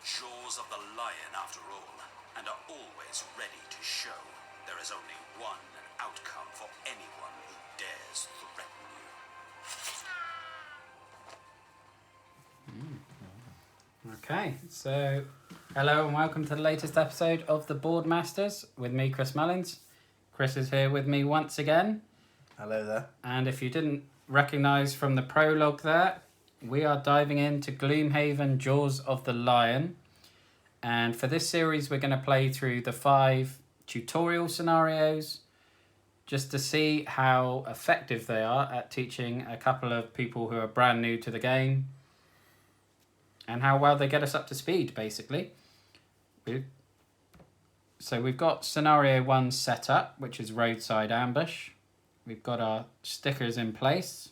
jaws of the lion after all, and are always ready to show there is only one outcome for anyone who dares threaten you. Okay, so hello and welcome to the latest episode of the Board Masters with me, Chris Mullins. Chris is here with me once again. Hello there. And if you didn't recognise from the prologue there, we are diving into Gloomhaven Jaws of the Lion. And for this series, we're going to play through the 5 tutorial scenarios just to see how effective they are at teaching a couple of people who are brand new to the game and how well they get us up to speed, basically. So we've got scenario 1 set up, which is roadside ambush. We've got our stickers in place.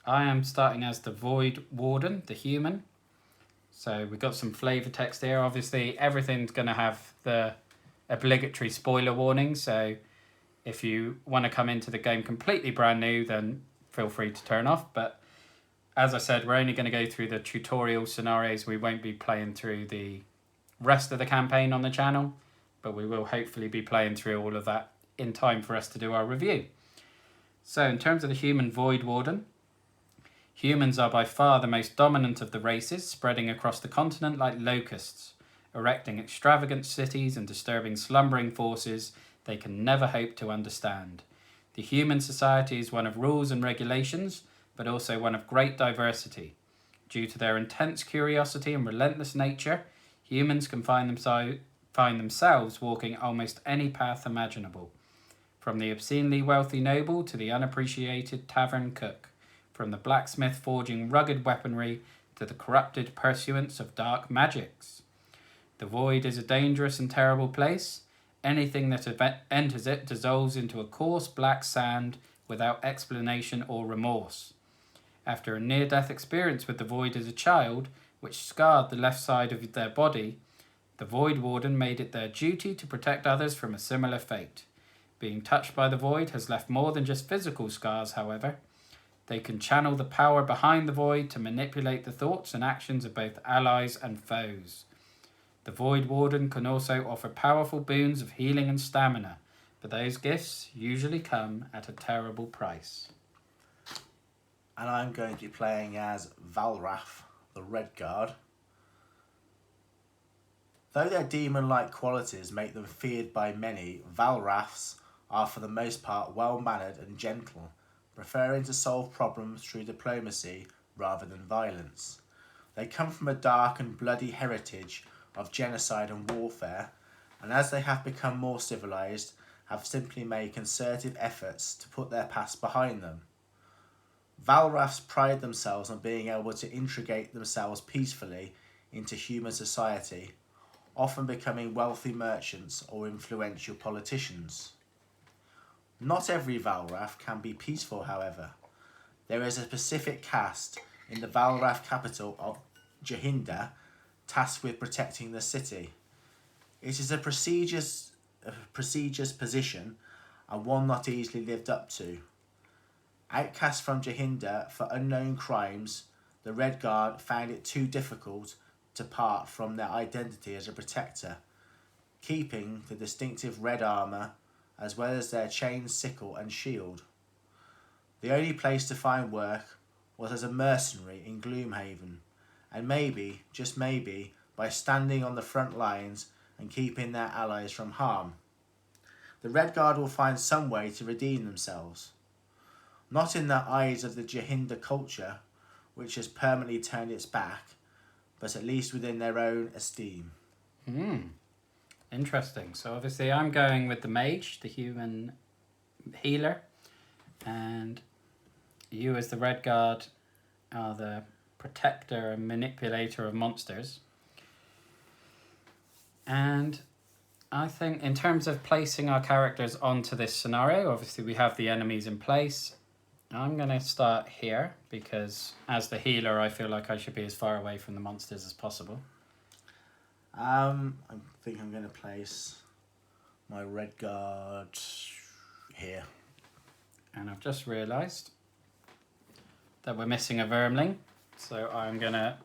I am starting as the Void Warden, the human. So we've got some flavour text here. Obviously, everything's going to have the obligatory spoiler warning. So if you want to come into the game completely brand new, then feel free to turn off. But as I said, we're only going to go through the tutorial scenarios. We won't be playing through the rest of the campaign on the channel, but we will hopefully be playing through all of that in time for us to do our review. So in terms of the human Void Warden, humans are by far the most dominant of the races, spreading across the continent like locusts, erecting extravagant cities and disturbing slumbering forces they can never hope to understand. The human society is one of rules and regulations, but also one of great diversity. Due to their intense curiosity and relentless nature, humans can find themselves walking almost any path imaginable. From the obscenely wealthy noble to the unappreciated tavern cook, from the blacksmith forging rugged weaponry to the corrupted pursuance of dark magics. The void is a dangerous and terrible place. Anything that enters it dissolves into a coarse black sand without explanation or remorse. After a near-death experience with the void as a child, which scarred the left side of their body, the Void Warden made it their duty to protect others from a similar fate. Being touched by the void has left more than just physical scars, however. They can channel the power behind the void to manipulate the thoughts and actions of both allies and foes. The Void Warden can also offer powerful boons of healing and stamina, but those gifts usually come at a terrible price. And I'm going to be playing as Valrath, the Red Guard. Though their demon-like qualities make them feared by many, Valraths are for the most part well-mannered and gentle, preferring to solve problems through diplomacy rather than violence. They come from a dark and bloody heritage of genocide and warfare, and as they have become more civilized, have simply made concerted efforts to put their past behind them. Valraths pride themselves on being able to integrate themselves peacefully into human society, often becoming wealthy merchants or influential politicians. Not every Valrath can be peaceful, however. There is a specific caste in the Valrath capital of Jahinda tasked with protecting the city. It is a prestigious position and one not easily lived up to. Outcast from Jahinda for unknown crimes, the Red Guard found it too difficult to part from their identity as a protector, keeping the distinctive red armour as well as their chain sickle and shield. The only place to find work was as a mercenary in Gloomhaven, and maybe, just maybe, by standing on the front lines and keeping their allies from harm. The Red Guard will find some way to redeem themselves. Not in the eyes of the Jahinda culture, which has permanently turned its back, but at least within their own esteem. Interesting. So obviously I'm going with the mage, the human healer, and you as the Red Guard are the protector and manipulator of monsters. And I think in terms of placing our characters onto this scenario, obviously we have the enemies in place. I'm going to start here because as the healer I feel like I should be as far away from the monsters as possible. I think I'm going to place my Red Guard here. And I've just realised that we're missing a vermling. So I'm going to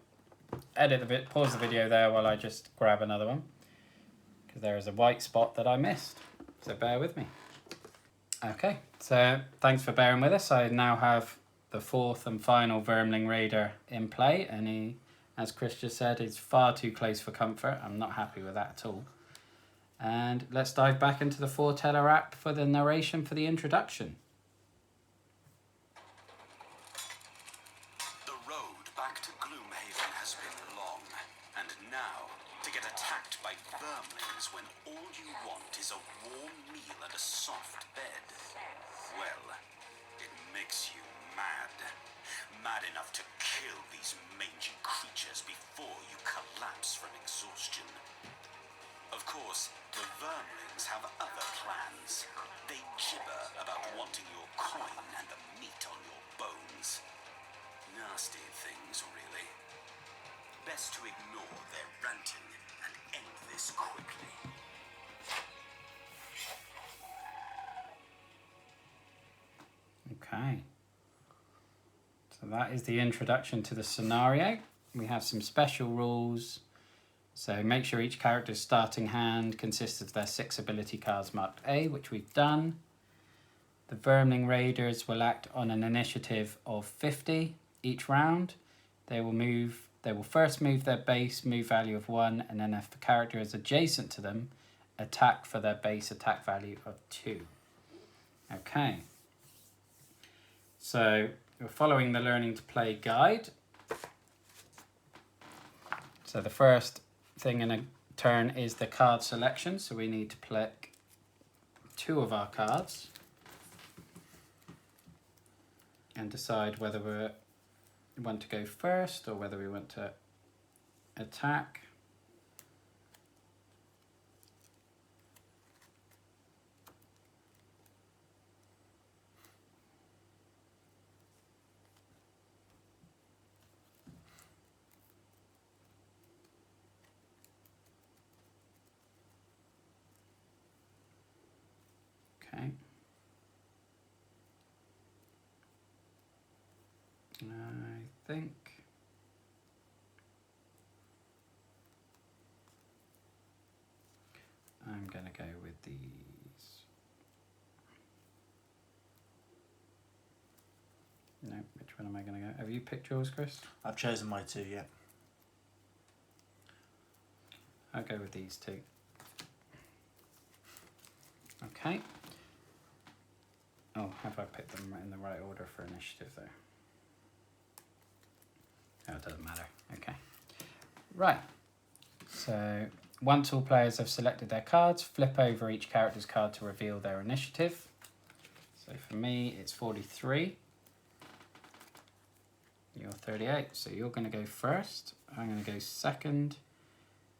edit the bit, pause the video there while I just grab another one, because there is a white spot that I missed. So bear with me. Okay, so thanks for bearing with us. I now have the fourth and final Vermling Raider in play, and he, as Chris just said, is far too close for comfort. I'm not happy with that at all. And let's dive back into the Foreteller app for the narration for the introduction. The road back to Gloomhaven has been long, and now to get attacked by vermlings when all you want is a warm meal and a soft bed, well, it makes you mad. Mad enough to kill these mangy creatures before you collapse from exhaustion. Of course, the vermlings have other plans. They gibber about wanting your coin and the meat on your bones. Nasty things, really. Best to ignore their ranting and end this quickly. Okay. So that is the introduction to the scenario. We have some special rules. So make sure each character's starting hand consists of their 6 ability cards marked A, which we've done. The Vermling Raiders will act on an initiative of 50 each round. They will first move their base move value of 1, and then if the character is adjacent to them, attack for their base attack value of 2. Okay. So we're following the Learning to Play guide. So the first thing in a turn is the card selection. So we need to pick 2 of our cards and decide whether we want to go first or whether we want to attack. Okay. I think I'm going to go with these. No, which one am I going to go? Have you picked yours, Chris? I've chosen my 2, yeah. I'll go with these 2. Okay. Oh, have I picked them in the right order for initiative though? Oh, it doesn't matter. Okay. Right. So once all players have selected their cards, flip over each character's card to reveal their initiative. So for me, it's 43. You're 38. So you're going to go first. I'm going to go second.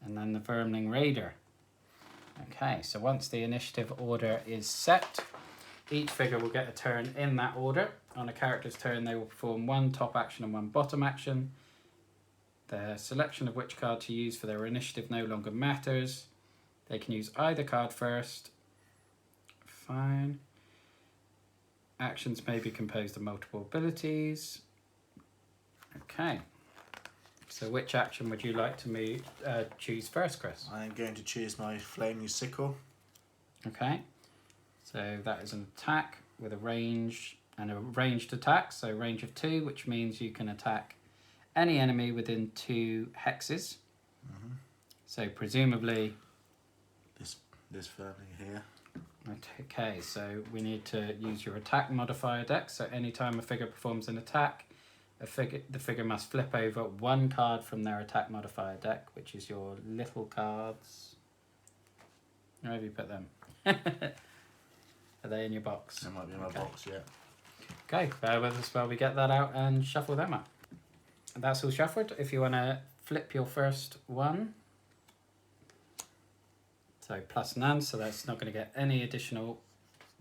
And then the Vermling Raider. Okay, so once the initiative order is set, each figure will get a turn in that order. On a character's turn, they will perform 1 top action and 1 bottom action. Their selection of which card to use for their initiative no longer matters. They can use either card first. Fine. Actions may be composed of multiple abilities. Okay. So which action would you like to choose first, Chris? I'm going to choose my Flaming Sickle. Okay. So that is an attack with a range and a ranged attack. So range of 2, which means you can attack any enemy within 2 hexes. Mm-hmm. So presumably... This Vermling here. Okay, so we need to use your attack modifier deck. So anytime a figure performs an attack, the figure must flip over 1 card from their attack modifier deck, which is your little cards. Where have you put them? Are they in your box? They might be in my box, yeah. Okay, bear with us while we get that out and shuffle them up. That's all shuffled. If you want to flip your first one. So plus none, so that's not going to get any additional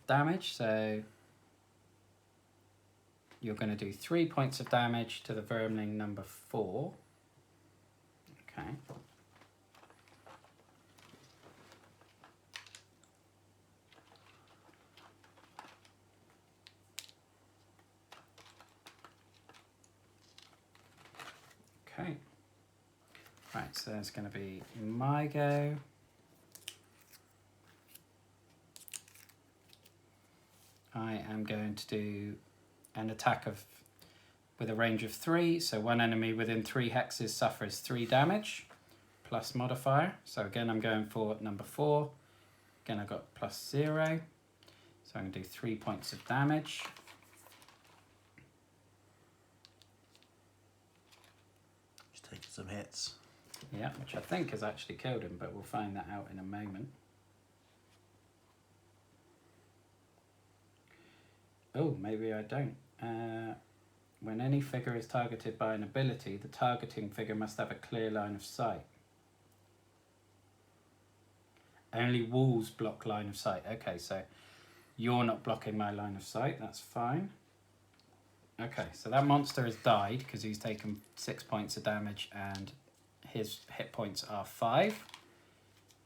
damage. So you're going to do 3 points of damage to the Vermling number 4. Okay. Okay. Right, so it's going to be my go. I am going to do an attack with a range of 3. So one enemy within 3 hexes suffers 3 damage, plus modifier. So again, I'm going for number 4. Again, I've got +0. So I'm going to do 3 points of damage. Just taking some hits. Yeah, which I think has actually killed him, but we'll find that out in a moment. Oh, maybe I don't. When any figure is targeted by an ability, the targeting figure must have a clear line of sight. Only walls block line of sight. Okay, so you're not blocking my line of sight. That's fine. Okay, so that monster has died because he's taken 6 points of damage and his hit points are 5.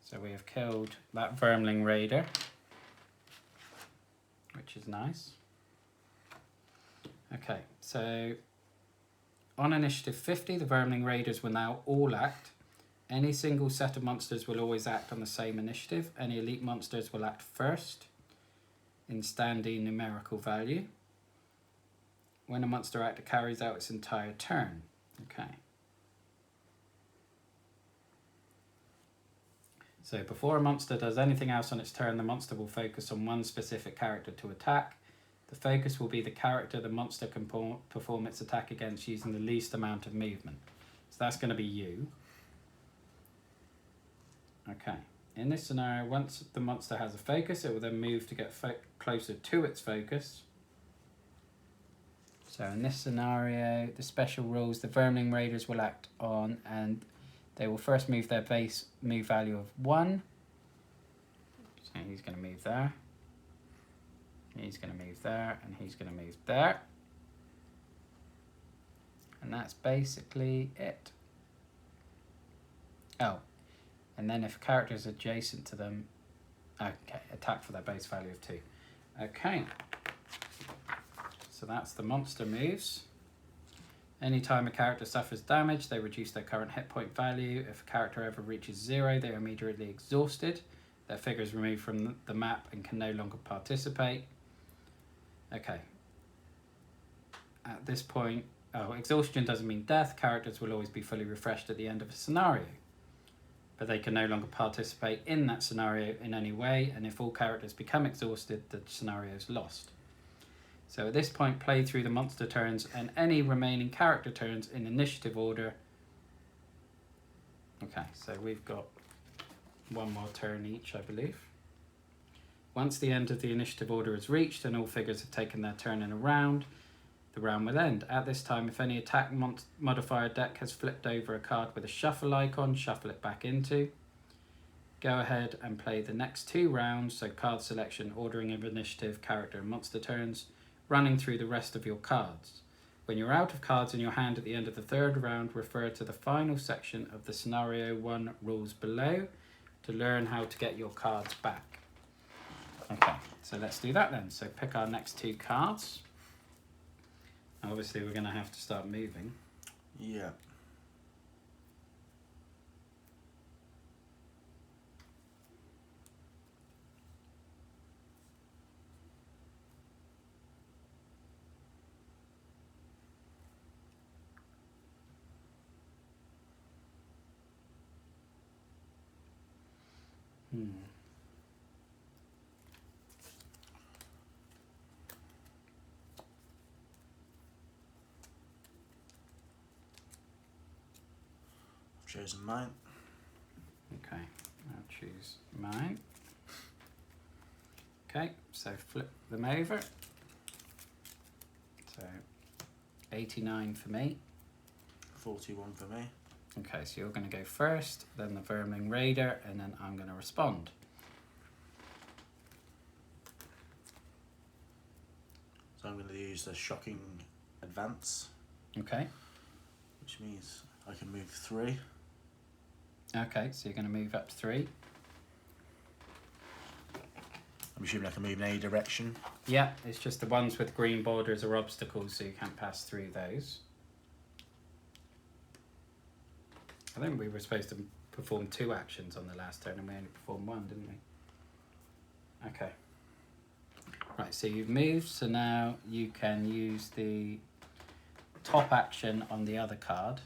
So we have killed that Vermling Raider, which is nice. Okay, so on initiative 50, the Vermling Raiders will now all act. Any single set of monsters will always act on the same initiative. Any elite monsters will act first in standing numerical value. When a monster actor carries out its entire turn. Okay. So before a monster does anything else on its turn, the monster will focus on one specific character to attack. The focus will be the character the monster can perform its attack against using the least amount of movement. So that's going to be you. Okay. In this scenario, once the monster has a focus, it will then move to get closer to its focus. So in this scenario, the special rules, the Vermling Raiders will act on, and they will first move their base move value of 1. So he's going to move there. He's going to move there, and he's going to move there. And that's basically it. Oh, and then if a character is adjacent to them, okay, attack for their base value of 2. Okay. So that's the monster moves. Anytime a character suffers damage, they reduce their current hit point value. If a character ever reaches 0, they are immediately exhausted. Their figure is removed from the map and can no longer participate. Okay. At this point, exhaustion doesn't mean death. Characters will always be fully refreshed at the end of a scenario. But they can no longer participate in that scenario in any way, and if all characters become exhausted, the scenario is lost. So at this point, play through the monster turns and any remaining character turns in initiative order. Okay, so we've got one more turn each, I believe. Once the end of the initiative order is reached and all figures have taken their turn in a round, the round will end. At this time, if any attack modifier deck has flipped over a card with a shuffle icon, shuffle it back into. Go ahead and play the next 2 rounds, so card selection, ordering of initiative, character and monster turns, running through the rest of your cards. When you're out of cards in your hand at the end of the 3rd round, refer to the final section of the Scenario 1 rules below to learn how to get your cards back. Okay, so let's do that then. So pick our next 2 cards. Obviously we're going to have to start moving. Yeah. I've chosen mine. Okay, I'll choose mine. Okay, so flip them over. So 89 for me. 41 for me. Okay, so you're going to go first, then the Vermling Raider, and then I'm going to respond. So I'm going to use the Shocking Advance, Okay. which means I can move 3. Okay, so you're going to move up to 3. I'm assuming I can move in any direction. Yeah, it's just the ones with green borders are obstacles, so you can't pass through those. I think we were supposed to perform 2 actions on the last turn and we only performed 1, didn't we? Okay. Right, so you've moved, so now you can use the top action on the other card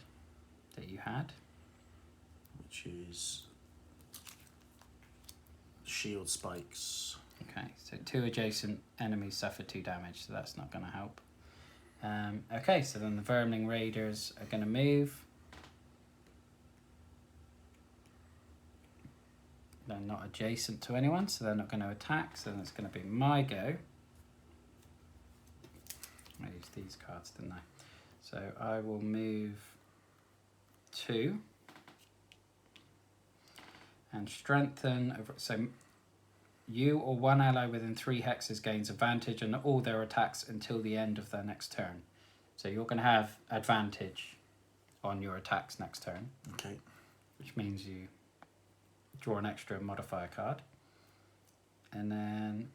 that you had. Which is shield spikes. Okay, so 2 adjacent enemies suffer 2 damage, so that's not going to help. Okay, so then the Vermling Raiders are going to move. They're not adjacent to anyone, so they're not going to attack, so then it's going to be my go. I used these cards, didn't I? So I will move 2 and strengthen. So you or one ally within 3 hexes gains advantage on all their attacks until the end of their next turn. So you're going to have advantage on your attacks next turn. Okay. Which means you draw an extra modifier card. And then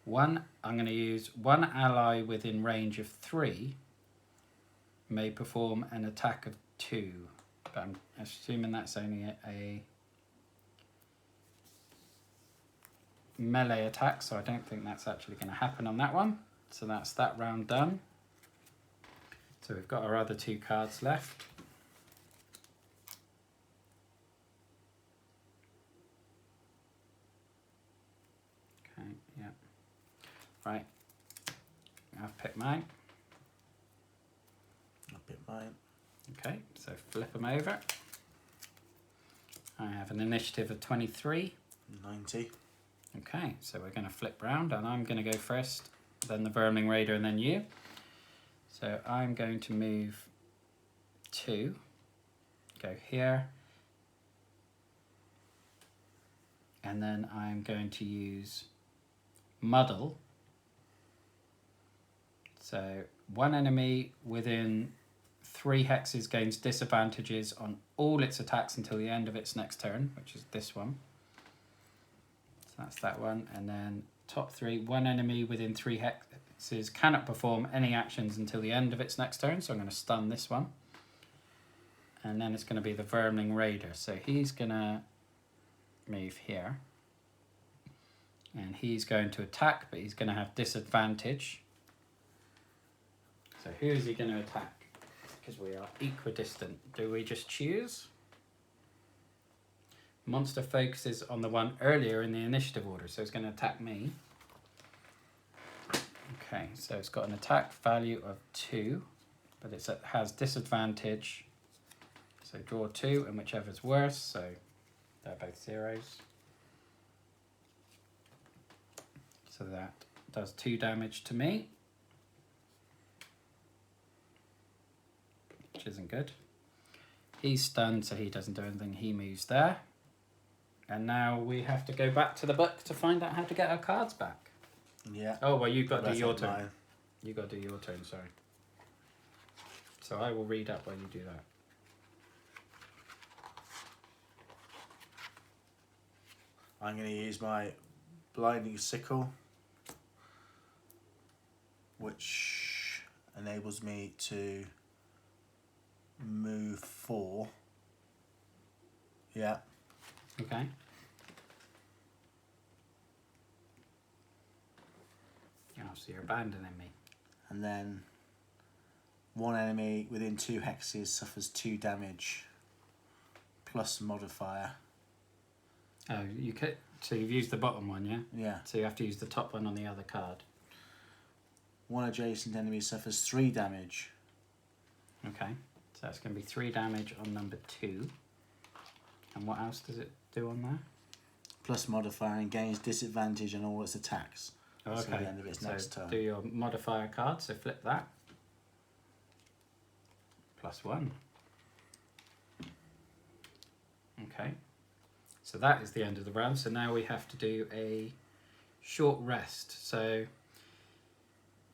I'm going to use 1 ally within range of 3 may perform an attack of 2. But I'm assuming that's only a melee attack, so I don't think that's actually going to happen on that one. So that's that round done. So we've got our other 2 cards left. Okay, yeah. Right. I've picked mine. I'll pick mine. Okay, so flip them over. I have an initiative of 23. 90. Okay, so we're going to flip round and I'm going to go first, then the Vermling Raider and then you. So I'm going to move 2, go here, and then I'm going to use Muddle. So 1 enemy within 3 hexes gains disadvantages on all its attacks until the end of its next turn, which is this one. So that's that one. And then top 3, 1 enemy within 3 hexes cannot perform any actions until the end of its next turn. So I'm going to stun this one. And then it's going to be the Vermling Raider. So he's going to move here. And he's going to attack, but he's going to have disadvantage. So who is he going to attack? Because we are equidistant. Do we just choose? Monster focuses on the one earlier in the initiative order, so it's going to attack me. Okay, so it's got an attack value of 2, but it has disadvantage. So draw 2, and whichever's worse, so they're both 0s. So that does 2 damage to me, which isn't good. He's stunned, so he doesn't do anything. He moves there. And now we have to go back to the book to find out how to get our cards back. Yeah. Oh, well, you've got to do your That's turn. mine. You've got to do your turn, sorry. So I will read up while you do that. I'm going to use my Blinding Sickle, which enables me to move 4. Yeah. Okay. Oh, so you're abandoning me. And then 1 enemy within 2 hexes suffers 2 damage plus modifier. Oh, you could. So you've used the bottom one, yeah? Yeah. So you have to use the top one on the other card. 1 adjacent enemy suffers 3 damage. Okay. So that's going to be 3 damage on number 2. And what else does it do on there? Plus modifier and gains disadvantage on all its attacks. Oh, Until okay. the end of its So next turn. do your modifier card, so flip that. +1. Okay. So that is the end of the round. So now we have to do a short rest. So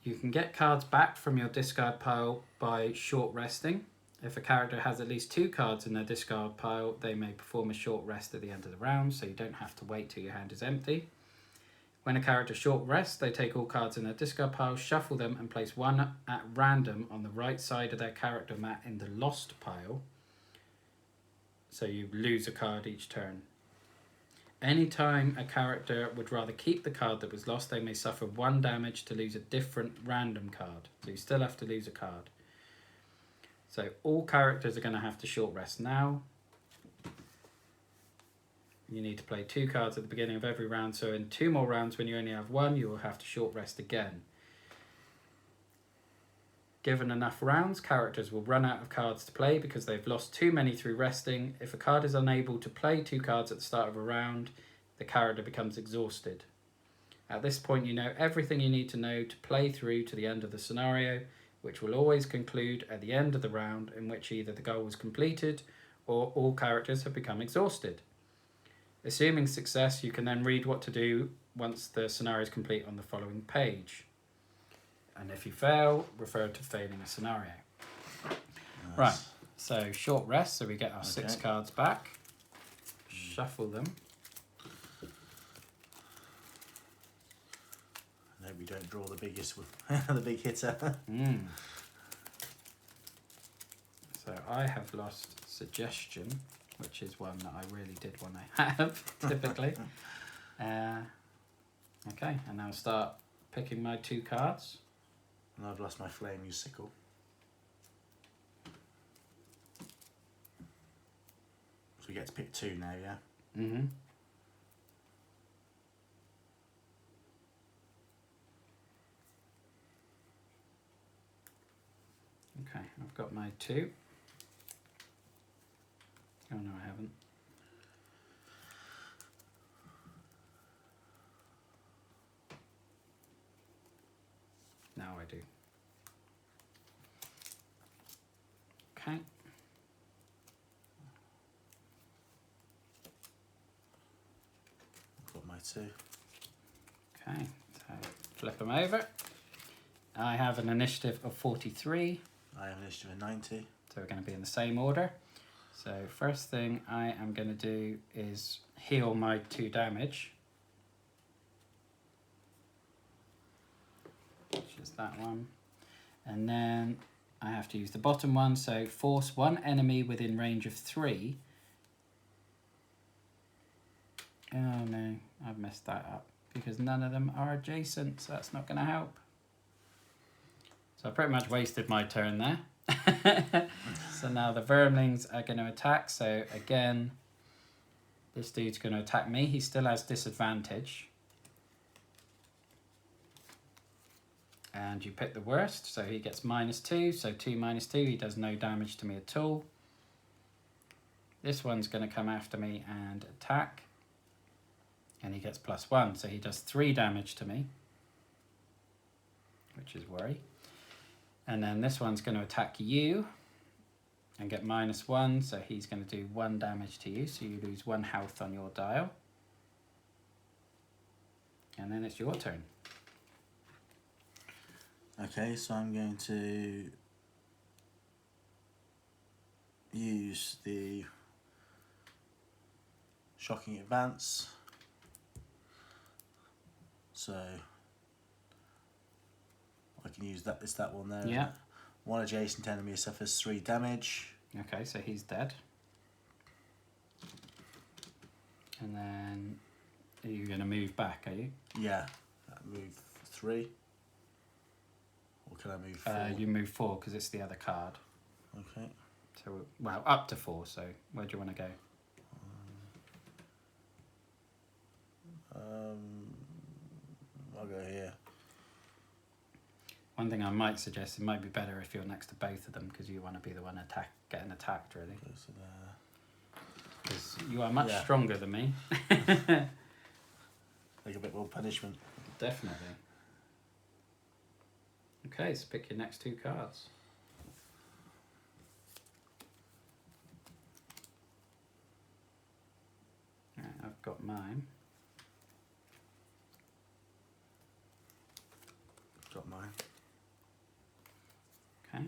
you can get cards back from your discard pile by short resting. If a character has at least 2 cards in their discard pile, they may perform a short rest at the end of the round, so you don't have to wait till your hand is empty. When a character short rests, they take all cards in their discard pile, shuffle them, and place 1 at random on the right side of their character mat in the lost pile. So you lose a card each turn. Anytime a character would rather keep the card that was lost, they may suffer 1 damage to lose a different random card. So you still have to lose a card. So all characters are going to have to short rest now. You need to play 2 cards at the beginning of every round. So in 2 more rounds, when you only have 1, you will have to short rest again. Given enough rounds, characters will run out of cards to play because they've lost too many through resting. If a card is unable to play 2 cards at the start of a round, the character becomes exhausted. At this point, you know everything you need to know to play through to the end of the scenario, which will always conclude at the end of the round, in which either the goal was completed or all characters have become exhausted. Assuming success, you can then read what to do once the scenario is complete on the following page. And if you fail, refer to failing a scenario. Nice. Right, so short rest, so we get our 6 cards back. Shuffle them. I hope we don't draw the biggest, the big hitter. So I have lost Suggestion, which is one that I really did want to have, typically. Okay, and now I'll start picking my 2 cards. And I've lost my Flaming Sickle. So we get to pick 2 now, yeah? Mm-hmm. Okay, I've got my 2. Oh no, I haven't. Now I do. Okay. I've got my 2. Okay, so flip them over. I have an initiative of 43. I have an initiative of 90. So we're going to be in the same order. So first thing I am going to do is heal my 2 damage. Which is that one. And then I have to use the bottom one, so force 1 enemy within range of 3. Oh no, I've messed that up because none of them are adjacent, so that's not going to help. So I pretty much wasted my turn there. So now the Vermlings are going to attack, so again, this dude's going to attack me. He still has disadvantage. And you pick the worst, so he gets -2, so 2 minus 2, he does no damage to me at all. This one's going to come after me and attack, and he gets +1, so he does 3 damage to me, which is worry. And then this one's going to attack you and get -1, so he's going to do 1 damage to you, so you lose 1 health on your dial. And then it's your turn. Okay, so I'm going to use the Shocking Advance. So I can use that. It's that one there. Yeah. 1 adjacent enemy suffers 3 damage. Okay, so he's dead. And then are you going to move back, are you? Yeah. Move 3. Or can I move 4? You move 4 because it's the other card. Okay. So, well, up to 4, so where do you want to go? I'll go here. One thing I might suggest, it might be better if you're next to both of them because you want to be the one getting attacked, really. Close to there. Because you are much stronger than me. Like a bit more punishment. Definitely. Okay, so pick your next 2 cards. Right, I've got mine. Got mine. Okay.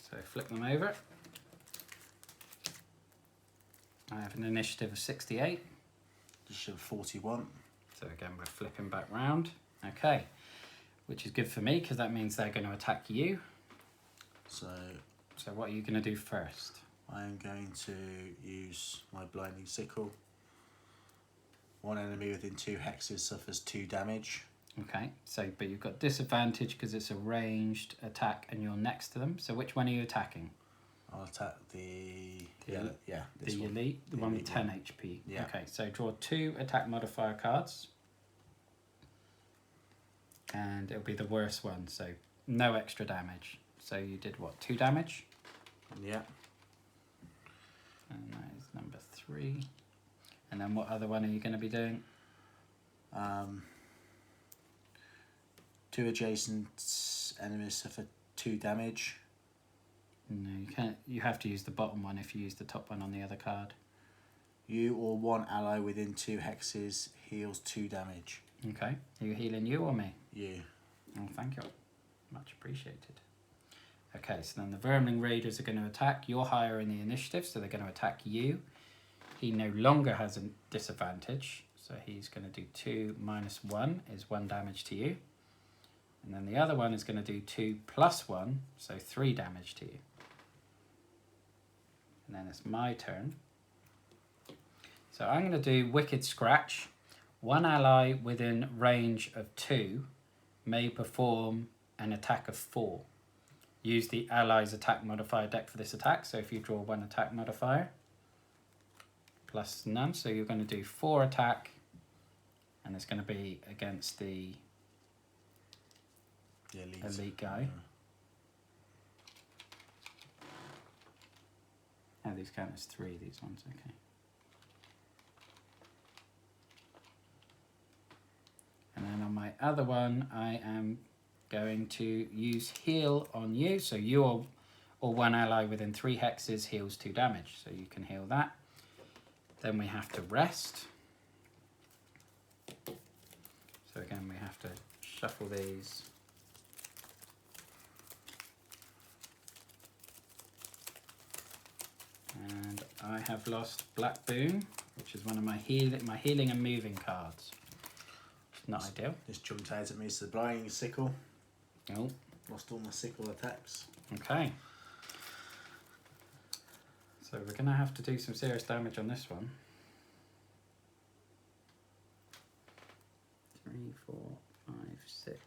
So flip them over. I have an initiative of 68. Initiative 41. So again, we're flipping back round. Okay. Which is good for me because that means they're going to attack you. So what are you going to do first? I am going to use my blinding sickle. One enemy within 2 hexes suffers 2 damage. Okay, so but you've got disadvantage because it's a ranged attack and you're next to them. So which one are you attacking? I'll attack the The elite, the one with 10 HP. Yeah. Okay, so draw 2 attack modifier cards. And it'll be the worst one, so no extra damage. So you did what, 2 damage? Yeah. And that is number 3. And then what other one are you going to be doing? 2 adjacent enemies suffer 2 damage. No, you can't. You have to use the bottom one if you use the top one on the other card. You or one ally within 2 hexes heals 2 damage. Okay. Are you healing you or me? You. Oh, thank you. Much appreciated. Okay, so then the Vermling Raiders are going to attack. You're higher in the initiative, so they're going to attack you. He no longer has a disadvantage, so he's going to do 2 minus 1 is 1 damage to you. And then the other one is going to do 2 plus 1, so 3 damage to you. And then it's my turn. So I'm going to do Wicked Scratch. One ally within range of 2 may perform an attack of 4. Use the ally's attack modifier deck for this attack. So if you draw 1 attack modifier, plus none. So you're going to do 4 attack, and it's going to be against the elite guy. Oh, these count as 3, these ones, okay. And then on my other one, I am going to use heal on you. So you or one ally within 3 hexes heals 2 damage. So you can heal that. Then we have to rest. So again, we have to shuffle these. And I have lost Black Boon, which is one of my healing and moving cards. Not ideal. Just jumped out at me, so the blinding sickle. Oh. Lost all my sickle attacks. Okay. So we're going to have to do some serious damage on this one. 3, 4, 5, 6.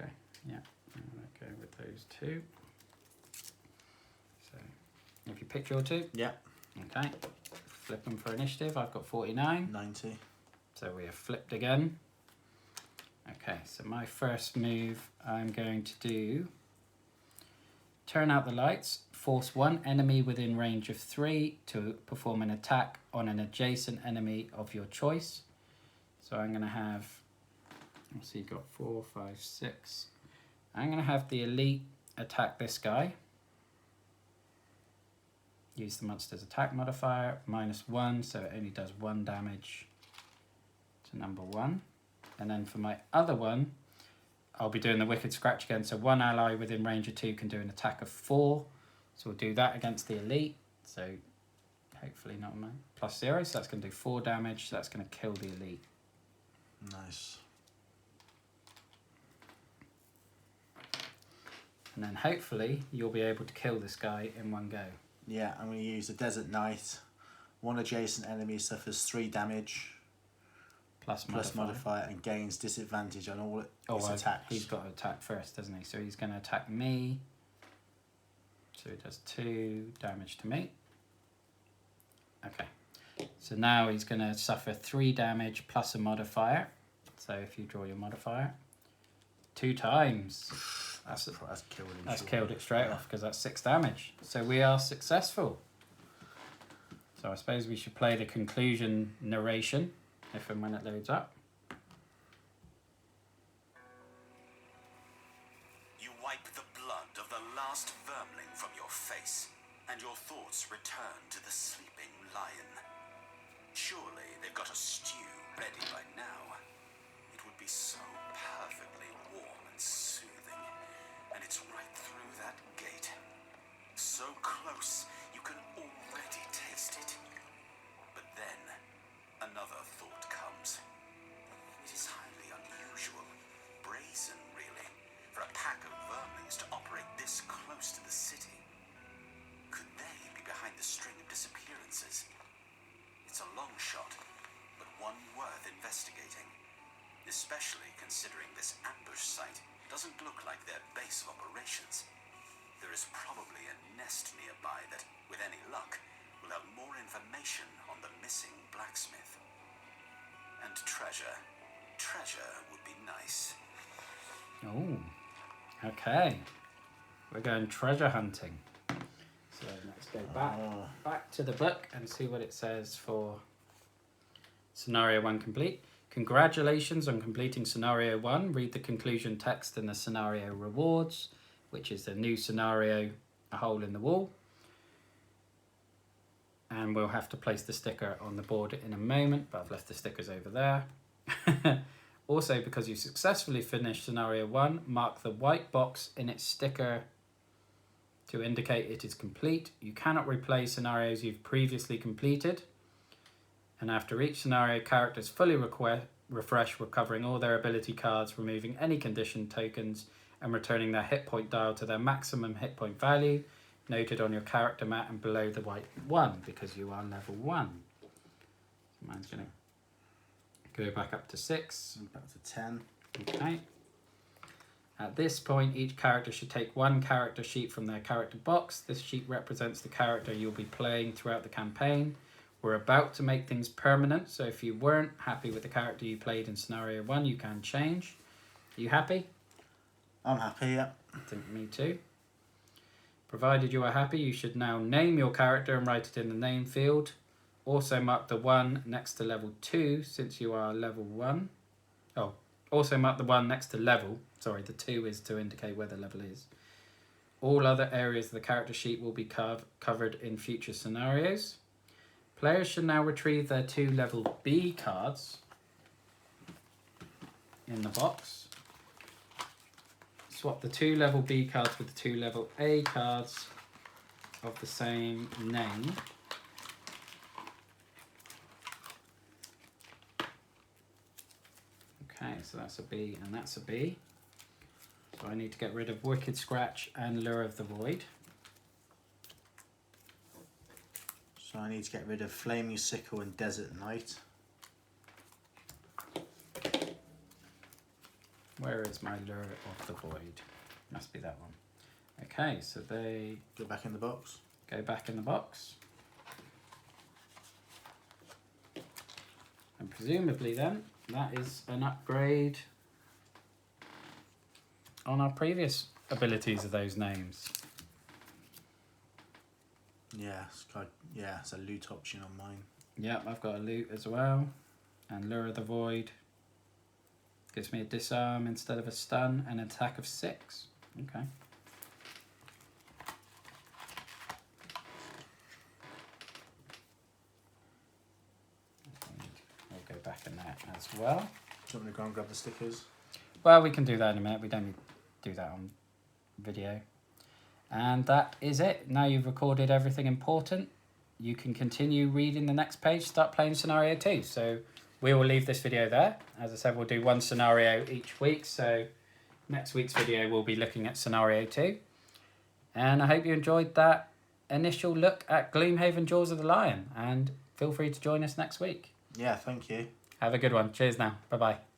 Okay, yeah, I'm going to go with those 2. So, if you pick your 2, Yeah. okay, flip them for initiative. I've got 49. 90. So we have flipped again. Okay, so my first move, I'm going to do turn out the lights, force 1 enemy within range of 3 to perform an attack on an adjacent enemy of your choice. So I'm going to have, let's see, you've got 4, 5, 6. I'm going to have the elite attack this guy. Use the monster's attack modifier, -1, so it only does 1 damage to number 1. And then for my other one, I'll be doing the Wicked Scratch again. So 1 ally within range of 2 can do an attack of 4. So we'll do that against the elite. So hopefully not +0. So that's going to do 4 damage. So that's going to kill the elite. Nice. And then hopefully you'll be able to kill this guy in one go. Yeah, I'm going to use the Desert Knight. 1 adjacent enemy suffers 3 damage. Plus modifier and gains disadvantage on all its attacks. He's got to attack first, doesn't he? So he's going to attack me. So he does 2 damage to me. Okay. So now he's going to suffer 3 damage plus a modifier. So if you draw your modifier, 2 times. That's killed him. That's killed it straight off because that's 6 damage. So we are successful. So I suppose we should play the conclusion narration if and when it loads up. You wipe the blood of the last vermling from your face, and your thoughts return to the sleeping lion. Surely they've got a stew ready by now. It would be so perfectly warm and soothing, and it's right through that gate. So close, you can already taste it. But then, another thought comes. It is highly unusual, brazen really, for a pack of vermlings to operate this close to the city. Could they be behind the string of disappearances? It's a long shot, but one worth investigating. Especially considering this ambush site doesn't look like their base of operations. There is probably a nest nearby that, with any luck, will have more information on the missing blacksmith. And treasure. Treasure would be nice. Oh, okay. We're going treasure hunting. So let's go back to the book and see what it says for Scenario 1 complete. Congratulations on completing Scenario 1. Read the conclusion text in the scenario rewards, which is the new scenario, a hole in the wall. And we'll have to place the sticker on the board in a moment, but I've left the stickers over there. Also, because you successfully finished Scenario 1, mark the white box in its sticker to indicate it is complete. You cannot replay scenarios you've previously completed. And after each scenario, characters fully refresh, recovering all their ability cards, removing any condition tokens, and returning their hit point dial to their maximum hit point value, noted on your character mat and below the white 1, because you are level 1. Mine's going to go back up to 6. And back to 10. Okay. At this point, each character should take one character sheet from their character box. This sheet represents the character you'll be playing throughout the campaign. We're about to make things permanent, so if you weren't happy with the character you played in Scenario 1, you can change. Are you happy? I'm happy, yeah. I think me too. Provided you are happy, you should now name your character and write it in the name field. Also mark the 1 next to level 2, since you are level 1. Oh, also mark the 1 next to level. Sorry, the 2 is to indicate where the level is. All other areas of the character sheet will be covered in future scenarios. Players should now retrieve their 2 level B cards in the box. Swap the 2 level B cards with the 2 level A cards of the same name. Okay, so that's a B and that's a B. So I need to get rid of Wicked Scratch and Lure of the Void. So I need to get rid of Flaming Sickle and Desert Knight. Where is my Lure of the Void? Must be that one. Okay, so they Go back in the box. go back in the box. And presumably then, that is an upgrade on our previous abilities of those names. Yeah, it's a loot option on mine. Yep, I've got a loot as well. And Lure of the Void gives me a disarm instead of a stun and an attack of 6. Okay. We'll go back in there as well. Do you want me to go and grab the stickers? Well, we can do that in a minute. We don't need to do that on video. And that is it. Now you've recorded everything important, you can continue reading the next page, start playing Scenario 2. So we will leave this video there. As I said, we'll do 1 scenario each week. So next week's video we'll be looking at Scenario 2. And I hope you enjoyed that initial look at Gloomhaven Jaws of the Lion. And feel free to join us next week. Yeah, thank you. Have a good one. Cheers now. Bye-bye.